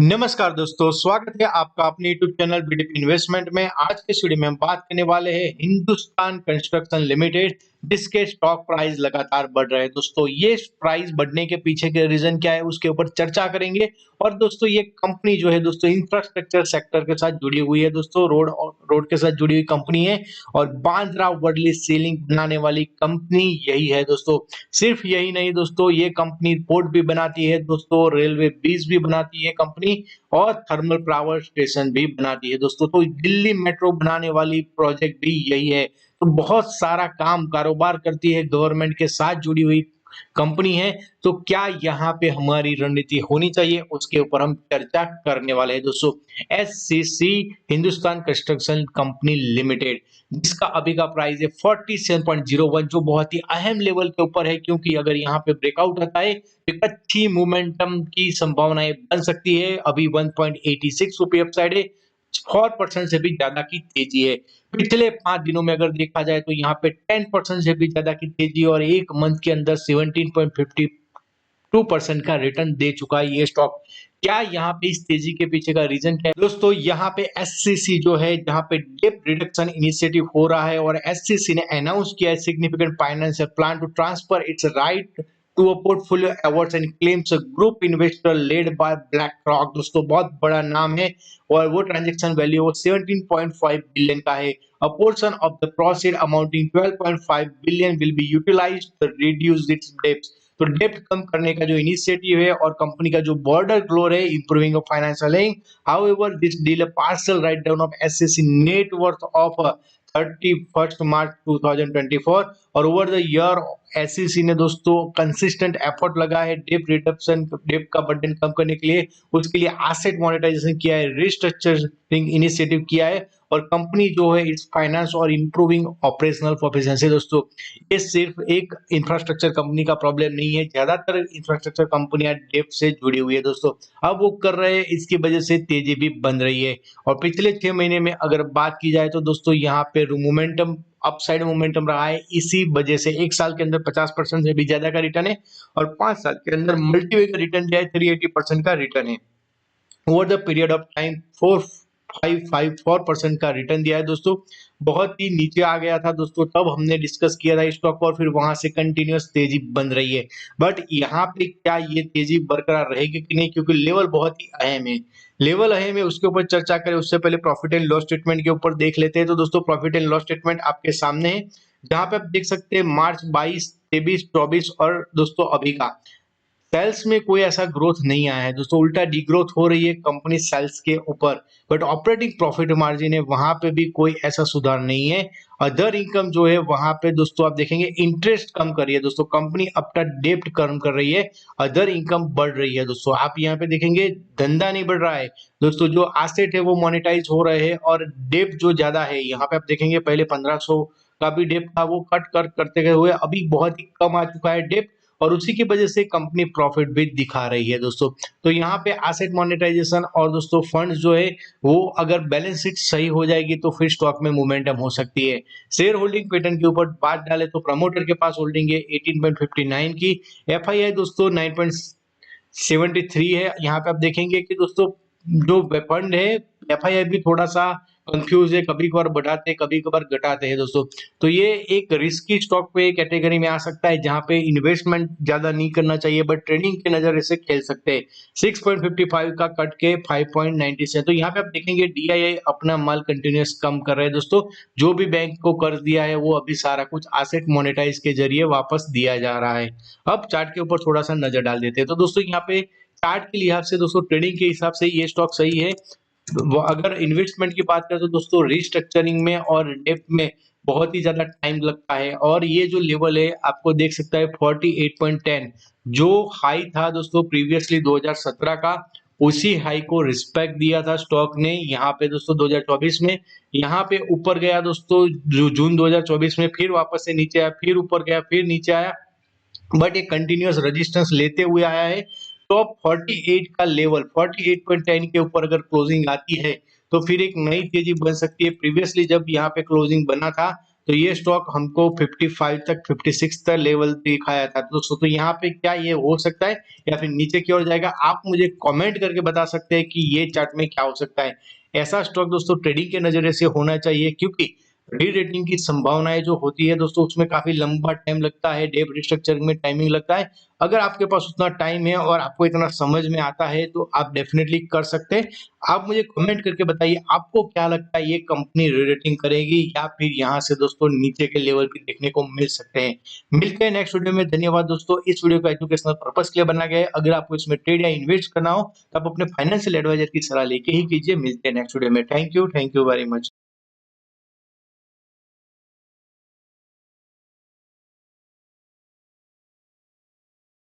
नमस्कार दोस्तों, स्वागत है आपका अपने यूट्यूब चैनल बीडीपी इन्वेस्टमेंट में। आज के वीडियो में हम बात करने वाले हैं हिंदुस्तान कंस्ट्रक्शन लिमिटेड, जिसके स्टॉक प्राइस लगातार बढ़ रहे हैं। दोस्तों, ये प्राइस बढ़ने के पीछे के रीजन क्या है, उसके ऊपर चर्चा करेंगे। और दोस्तों, ये कंपनी जो है दोस्तों इंफ्रास्ट्रक्चर सेक्टर के साथ जुड़ी हुई है। दोस्तों, रोड के साथ जुड़ी हुई कंपनी है और बांद्रा वर्ली सीलिंग बनाने वाली कंपनी यही है। दोस्तों, सिर्फ यही नहीं दोस्तों, ये कंपनी पोर्ट भी बनाती है दोस्तों, रेलवे ब्रिज भी बनाती है कंपनी और थर्मल पावर स्टेशन भी बनाती है दोस्तों। तो दिल्ली मेट्रो बनाने वाली प्रोजेक्ट भी यही है। तो बहुत सारा काम कारोबार करती है, गवर्नमेंट के साथ जुड़ी हुई कंपनी है। तो क्या यहाँ पे हमारी रणनीति होनी चाहिए, उसके ऊपर हम चर्चा करने वाले हैं दोस्तों। SCC Hindustan construction company limited, जिसका अभी का प्राइस है 47.01, जो बहुत ही अहम लेवल के ऊपर है, क्योंकि अगर यहाँ पे ब्रेकआउट होता है तो एक अच्छी मोमेंटम की संभावनाएं बन सकती है। अभी 1.86 रुपये अपसाइड है, 4% से भी ज्यादा की तेजी है। पिछले 5 दिनों में अगर देखा जाए तो यहाँ पे 10% से भी ज्यादा की तेजी और एक मंथ के अंदर 17.52% का रिटर्न दे चुका है ये स्टॉक। क्या यहाँ पे इस तेजी के पीछे का रीजन क्या है दोस्तों? यहाँ पे एससीसी जो है, जहाँ पे डेट रिडक्शन इनिशिएटिव हो रहा है और एससीसी ने अनाउंस किया है significant financial plan to transfer its right to a portfolio awards and claims a group investor led by BlackRock. दोस्तों, बहुत बड़ा नाम है और वो ट्रांजैक्शन वैल्यू 17.5 बिलियन का है। A portion of the proceed amounting 12.5 billion will be utilized to reduce its debts। तो डेप्ट कम करने का जो इनिशिएटिव है और कंपनी का जो बॉर्डर ग्लोर है, improving of financial health. However this deal a partial write down of SCC net worth of 31 मार्च 2024। और ओवर द ईयर एससीसी ने दोस्तों कंसिस्टेंट एफर्ट लगा है डेप्ट रिडक्शन, डेप्ट का बर्डन कम करने के लिए। उसके लिए एसेट मोनेटाइजेशन किया है, रिस्ट्रक्चरिंग इनिशिएटिव किया है और कंपनी जो है इस फाइनेंस और इंप्रूविंग ऑपरेशनल एफिशिएंसी। दोस्तों, ये सिर्फ एक इंफ्रास्ट्रक्चर कंपनी का प्रॉब्लम नहीं है, ज्यादातर इंफ्रास्ट्रक्चर कंपनियां डेप्ट से जुड़ी हुई है दोस्तों। अब वो कर रहे हैं, इसकी वजह से तेजी भी बन रही है। और पिछले 6 महीने में अगर बात की जाए तो दोस्तों यहाँ पे मोमेंटम, अपसाइड मोमेंटम रहा है। इसी वजह से एक साल के अंदर 50% से भी ज्यादा का रिटर्न है और 5 साल के अंदर मल्टीवे का रिटर्न दिया है, 380% का रिटर्न है। Over the period of time 4554% का रिटर्न दिया है दोस्तों। बहुत ही नीचे आ गया था दोस्तों, तब हमने डिस्कस किया था स्टॉक और फिर वहां से कंटिन्यूअस तेजी बन रही है। बट यहाँ पे क्या ये तेजी बरकरार रहेगी कि नहीं, क्योंकि लेवल बहुत ही अहम है। लेवल अहम है, उसके ऊपर चर्चा करें उससे पहले प्रॉफिट एंड लॉस स्टेटमेंट के ऊपर देख लेते हैं। तो दोस्तों, प्रॉफिट एंड लॉस स्टेटमेंट आपके सामने है, जहां पे आप देख सकते हैं मार्च 22, 23, 24 और दोस्तों अभी का सेल्स में कोई ऐसा ग्रोथ नहीं आया है दोस्तों, उल्टा डीग्रोथ हो रही है कंपनी सेल्स के ऊपर। बट ऑपरेटिंग प्रॉफिट मार्जिन है, वहां पे भी कोई ऐसा सुधार नहीं है। अदर इनकम जो है वहां पे दोस्तों आप देखेंगे इंटरेस्ट कम कर रही है दोस्तों, कंपनी अपना डेब्ट कम कर रही है, अदर इनकम बढ़ रही है दोस्तों। आप यहाँ पे देखेंगे धंधा नहीं बढ़ रहा है दोस्तों, जो एसेट है वो मोनेटाइज हो रहे हैं और डेब्ट जो ज्यादा है, यहाँ पे आप देखेंगे पहले 1500 का भी डेब्ट था, वो कट कर करते हुए अभी बहुत ही कम आ चुका है डेब्ट, और उसी की वजह से कंपनी प्रॉफिट भी दिखा रही है दोस्तों। तो यहाँ पे एसेट मोनेटाइजेशन और दोस्तों फंड्स जो है वो अगर बैलेंस शीट सही हो जाएगी तो फिर स्टॉक में मोमेंटम हो सकती है। शेयर होल्डिंग पैटर्न के ऊपर बात डाले तो प्रमोटर के पास होल्डिंग है 18.59 की, एफआईआई दोस्तों 9.73 है। यहाँ पे आप देखेंगे कि दोस्तों जो फंड है, एफआईआई भी थोड़ा सा कंफ्यूज है, कभी कभार बढ़ाते कभी कभार घटाते हैं दोस्तों। तो ये एक रिस्की स्टॉक पे कैटेगरी में आ सकता है, जहां पे इन्वेस्टमेंट ज्यादा नहीं करना चाहिए, बट ट्रेडिंग के नजर से खेल सकते हैं। 6.55 का कट के 5.90 से। तो यहाँ पे आप देखेंगे डीआईआई अपना माल कंटिन्यूस कम कर रहे हैं दोस्तों। जो भी बैंक को कर्ज दिया है वो अभी सारा कुछ एसेट मोनेटाइज के जरिए वापस दिया जा रहा है। अब चार्ट के ऊपर थोड़ा सा नजर डाल देते हैं। तो दोस्तों यहाँ पे चार्ट के लिहाज से दोस्तों, ट्रेडिंग के हिसाब से ये स्टॉक सही है। वो अगर इन्वेस्टमेंट की बात करें तो दोस्तों रिस्ट्रक्चरिंग में और डेप्थ में बहुत ही ज्यादा टाइम लगता है। और ये जो लेवल है आपको देख सकता है 48.10, जो हाई था दोस्तों प्रीवियसली 2017 का, उसी हाई को रिस्पेक्ट दिया था स्टॉक ने यहाँ पे दोस्तों 2024 में। यहाँ पे ऊपर गया दोस्तों जून 2024 में, फिर वापस से नीचे आया, फिर ऊपर गया, फिर नीचे आया, बट ये कंटिन्यूअस रेजिस्टेंस लेते हुए आया है। टॉप 48 का लेवल 48.10 के ऊपर अगर क्लोजिंग आती है तो फिर एक नई तेजी बन सकती है। प्रीवियसली जब यहाँ पे क्लोजिंग बना था तो ये स्टॉक हमको 55 तक 56 तक लेवल दिखाया था दोस्तों। तो यहाँ पे क्या ये हो सकता है या फिर नीचे की ओर जाएगा? आप मुझे कमेंट करके बता सकते हैं कि ये चार्ट में क्या हो सकता है। ऐसा स्टॉक दोस्तों ट्रेडिंग के नज़रिए से होना चाहिए, क्योंकि री-रेटिंग की संभावनाएँ जो होती है दोस्तों, उसमें काफ़ी लंबा टाइम लगता है, डेट रिस्ट्रक्चरिंग में टाइमिंग लगता है। अगर आपके पास उतना टाइम है और आपको इतना समझ में आता है तो आप डेफ़िनेटली कर सकते हैं। आप मुझे कमेंट करके बताइए आपको क्या लगता है, ये कंपनी री-रेटिंग करेगी या फिर यहाँ से दोस्तों नीचे के लेवल भी देखने को मिल सकते हैं। मिलते हैं नेक्स्ट वीडियो में। धन्यवाद दोस्तों। इस वीडियो को एजुकेशनल पर्पज़ के लिए बनाया गया है। अगर आपको इसमें ट्रेड या इन्वेस्ट करना हो तो आप अपने फाइनेंशियल एडवाइज़र की सलाह लेके ही कीजिए। मिलते हैं नेक्स्ट वीडियो में। Thank you very much.